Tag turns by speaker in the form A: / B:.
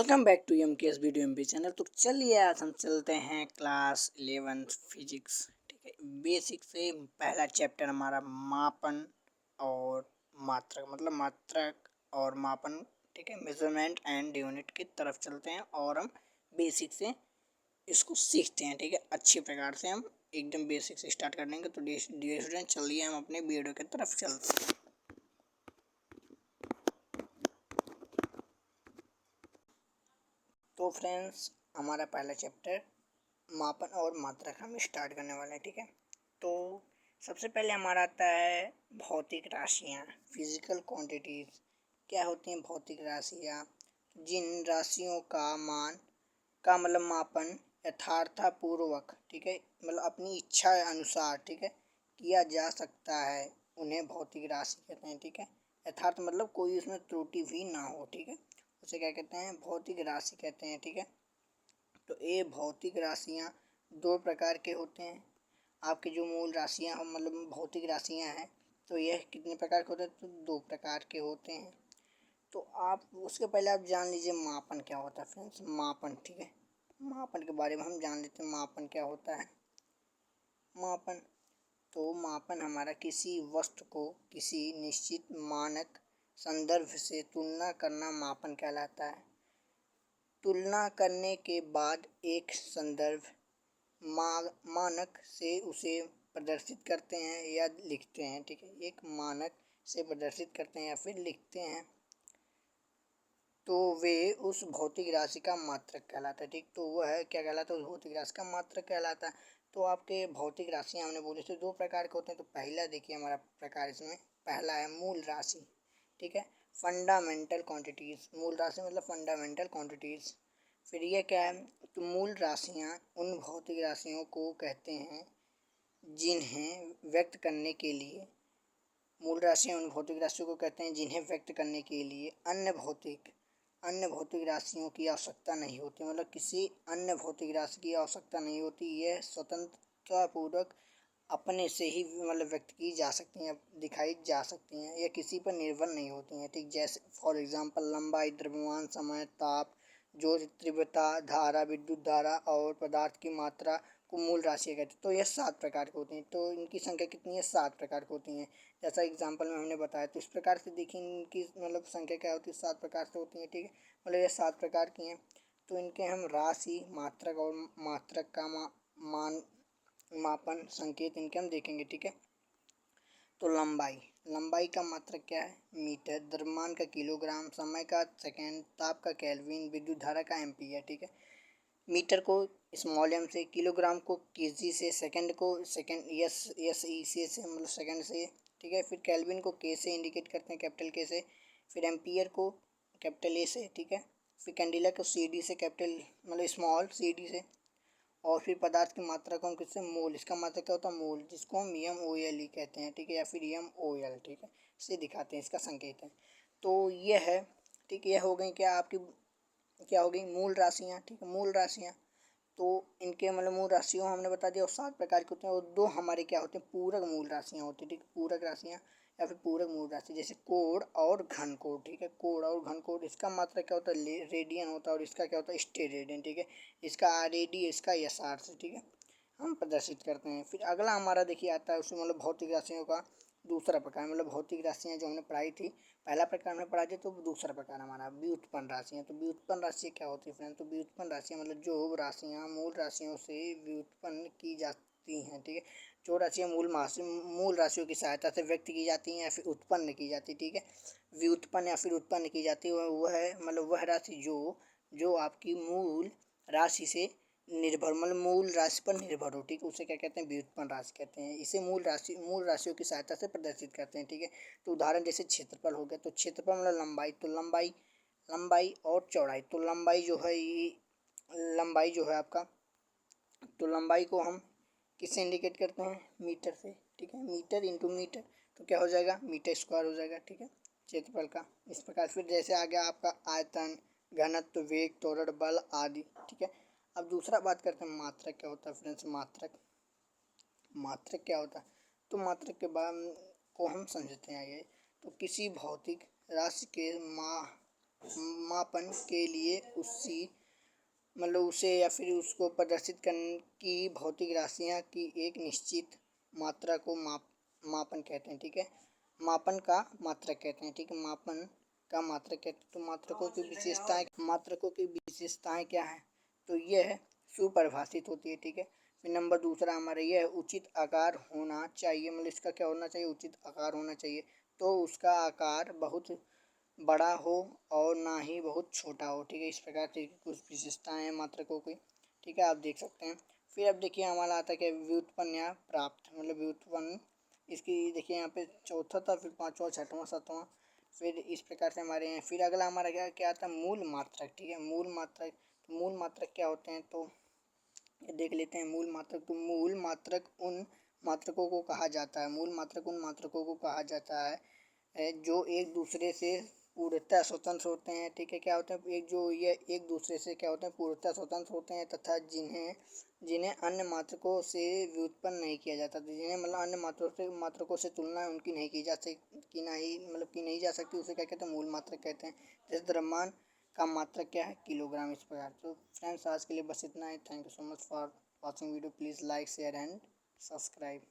A: Welcome back to M K S video M P channel. तो चलिए आज हम चलते हैं क्लास 11th फिजिक्स, ठीक है। बेसिक से पहला चैप्टर हमारा मापन और मात्रक, मतलब मात्रक और मापन, ठीक है। मेजरमेंट एंड यूनिट की तरफ चलते हैं और हम बेसिक से इसको सीखते हैं, ठीक है। अच्छी प्रकार से हम एकदम बेसिक से स्टार्ट कर देंगे। तो डियर स्टूडेंट, चलिए हम अपने वीडियो की तरफ चलते हैं। तो फ्रेंड्स, हमारा पहला चैप्टर मापन और मात्रक हम स्टार्ट करने वाले हैं, ठीक है। तो सबसे पहले हमारा आता है भौतिक राशियाँ, फिजिकल क्वांटिटीज़। क्या होती हैं भौतिक राशियाँ? जिन राशियों का मान का मतलब मापन यथार्थपूर्वक, ठीक है, मतलब अपनी इच्छा अनुसार, ठीक है, किया जा सकता है, उन्हें भौतिक राशि कहते हैं, ठीक है। यथार्थ मतलब कोई उसमें त्रुटि भी ना हो, ठीक है, उसे क्या कहते हैं? भौतिक राशि कहते हैं, ठीक है। तो ये भौतिक राशियाँ दो प्रकार के होते हैं। आपके जो मूल राशियाँ मतलब भौतिक राशियाँ हैं, तो यह कितने प्रकार के होते हैं? तो दो प्रकार के होते हैं। तो आप उसके पहले आप जान लीजिए मापन क्या होता है फ्रेंड्स। मापन, ठीक है, मापन के बारे में हम जान लेते हैं। मापन क्या होता है? मापन, तो मापन हमारा किसी वस्तु को किसी निश्चित मानक संदर्भ से तुलना करना मापन कहलाता है। तुलना करने के बाद एक संदर्भ मानक से उसे प्रदर्शित करते हैं या लिखते हैं, ठीक है। एक मानक से प्रदर्शित करते हैं या फिर लिखते हैं, तो वे उस भौतिक राशि का मात्रक कहलाता है, ठीक। तो वह क्या कहलाता है? उस भौतिक राशि का मात्रक कहलाता है। तो आपके भौतिक राशियाँ हमने बोले थे दो प्रकार के होते हैं। तो पहला देखिए हमारा प्रकार, इसमें पहला है मूल राशि, ठीक है, फंडामेंटल क्वांटिटीज़। मूल राशि मतलब फंडामेंटल क्वांटिटीज़। फिर ये क्या है? तो मूल राशियाँ उन भौतिक राशियों को कहते हैं जिन्हें व्यक्त करने के लिए, मूल राशियाँ उन भौतिक राशियों को कहते हैं जिन्हें व्यक्त करने के लिए अन्य भौतिक राशियों की आवश्यकता नहीं होती। मतलब किसी अन्य भौतिक राशि की आवश्यकता नहीं होती। यह स्वतंत्रतापूर्वक अपने से ही मतलब व्यक्त की जा सकती हैं, दिखाई जा सकती हैं। यह किसी पर निर्भर नहीं होती हैं, ठीक। जैसे फॉर एग्जांपल लंबाई, द्रव्यमान, समय, ताप, ज्योति तीव्रता, धारा, विद्युत धारा और पदार्थ की मात्रा को मूल राशि कहते हैं। तो यह 7 प्रकार की होती हैं। तो इनकी संख्या कितनी है? 7 प्रकार की होती हैं। जैसा एग्जांपल में हमने बताया। तो इस प्रकार से देखिए इनकी मतलब संख्या क्या होती है? 7 प्रकार से होती है, ठीक है। मतलब ये 7 प्रकार की हैं। तो इनके हम राशि, मात्रक और मात्रक का मान, मापन, संकेत, इनके हम देखेंगे, ठीक है। तो लंबाई का मात्रक क्या है? मीटर। द्रव्यमान का किलोग्राम, समय का सेकेंड, ताप का केल्विन, विद्युत धारा का एम्पीयर, ठीक है। मीटर को स्मॉल एम से, किलोग्राम को केजी से, सेकंड को सेकंड एस ई से मतलब सेकंड से, ठीक है। फिर केल्विन को के से इंडिकेट करते हैं, कैपिटल के से। फिर एम्पियर को कैपिटल ए से, ठीक है। फिर कैंडिला को सी डी से, कैपिटल मतलब स्मॉल सी डी से। और फिर पदार्थ की मात्रा को हम किससे? मोल। इसका मात्रक क्या होता है? मोल, जिसको हम एम ओ एल ही कहते हैं, ठीक है, या फिर एम ओ एल, ठीक है, से दिखाते हैं, इसका संकेत है। तो यह है, ठीक। यह हो गई क्या आपकी, क्या हो गई? मूल राशियाँ, ठीक है, मूल राशियाँ। तो इनके मतलब मूल राशियों हमने बता दिया, और 7 प्रकार के होते हैं। और दो हमारे क्या होते हैं? पूरक मूल राशियाँ होती है, ठीक। पूरक राशियाँ या फिर पूरक मूल राशि, जैसे कोण और घन कोण, ठीक है। कोण और घन कोण, इसका मात्रा क्या होता है? रेडियन होता है, और इसका क्या होता है? स्टेरेडियन, ठीक है। इसका आर ए डी, इसका एस आर से, ठीक है, हम प्रदर्शित करते हैं। फिर अगला हमारा देखिए आता है उसमें मतलब भौतिक राशियों का दूसरा प्रकार, मतलब भौतिक राशियाँ जो हमने पढ़ाई थी, पहला प्रकार हमने पढ़ा थी, तो दूसरा प्रकार हमारा व्युत्पन्न राशियाँ। तो व्युत्पन्न राशि क्या होती है फ्रेंड? तो व्युत्पन्न राशियाँ मतलब जो राशियाँ मूल राशियों से व्युत्पन्न की जाती हैं, ठीक है। जो राशियाँ मूल राशियों की सहायता से व्यक्त की जाती हैं या फिर उत्पन्न की जाती है, ठीक है। व्युत्पन्न या फिर उत्पन्न की जाती है वह है मतलब वह राशि जो आपकी मूल राशि से निर्भर, मतलब मूल राशि पर निर्भर हो, ठीक है, उसे क्या कहते हैं? व्युत्पन्न राशि कहते हैं। इसे मूल राशियों की सहायता से प्रदर्शित करते हैं, ठीक है। तो उदाहरण जैसे क्षेत्रफल हो गया। तो क्षेत्रफल मतलब लंबाई। तो लंबाई और चौड़ाई। तो लंबाई जो है आपका, तो लंबाई को हम किससे इंडिकेट करते हैं? मीटर से, ठीक है। मीटर इंटू मीटर, तो क्या हो जाएगा? मीटर स्क्वायर हो जाएगा, ठीक है, क्षेत्रफल का। इस प्रकार फिर जैसे आ गया आपका आयतन, घनत्व, वेग, त्वरण, बल आदि, ठीक है। अब दूसरा बात करते हैं मात्रक क्या होता है फ्रेंड्स। मात्रक क्या होता है? तो मात्रक के बाद को हम समझते हैं आगे। तो किसी भौतिक राशि के मापन के लिए उसी मतलब उसे या फिर उसको प्रदर्शित करने की भौतिक राशियाँ की एक निश्चित मात्रा को मापन कहते हैं। ठीक है, मापन का मात्रक कहते हैं। ठीक है, मापन का मात्रक कहते हैं। तो मात्रकों की विशेषताएं क्या है, तो यह सुपरिभाषित होती है। ठीक है, फिर नंबर दूसरा हमारा यह है उचित आकार होना चाहिए। मतलब इसका क्या होना चाहिए, उचित आकार होना चाहिए। तो उसका आकार बहुत बड़ा हो और ना ही बहुत छोटा हो। ठीक है, इस प्रकार की कुछ विशेषताएं हैं मात्रकों की। ठीक है, आप देख सकते हैं। फिर अब देखिए हमारा आता है कि व्युत्पन्न या प्राप्त, मतलब व्युत्पन्न इसकी देखिए यहाँ पे चौथा था, फिर पाँचवा, छठवां, सातवां, फिर इस प्रकार से हमारे हैं। फिर अगला हमारा क्या क्या आता है, मूल मात्रक। ठीक है, मूल मात्रक। तो मूल मात्रक क्या होते हैं, तो देख लेते हैं। मूल मात्रक, तो मूल मात्रक उन मात्रकों को कहा जाता है, मूल मात्रक उन मात्रकों को कहा जाता है जो एक दूसरे से पूर्णतः स्वतंत्र होते हैं। ठीक है, क्या होते हैं, एक जो ये एक दूसरे से क्या होते हैं, पूर्णतः स्वतंत्र होते हैं, तथा जिन्हें जिन्हें अन्य मात्रकों से व्युत्पन्न नहीं किया जाता, जिन्हें मतलब अन्य मात्रकों से तुलना उनकी नहीं की जा सकती, नहीं मतलब की नहीं जा सकती, उसे क्या कहते हैं, मूल मात्रक कहते हैं। जैसे द्रव्यमान का मात्रक क्या है, किलोग्राम, इस प्रकार। तो फ्रेंड्स आज के लिए बस इतना ही। Thank you so much for watching video. Please like share and subscribe.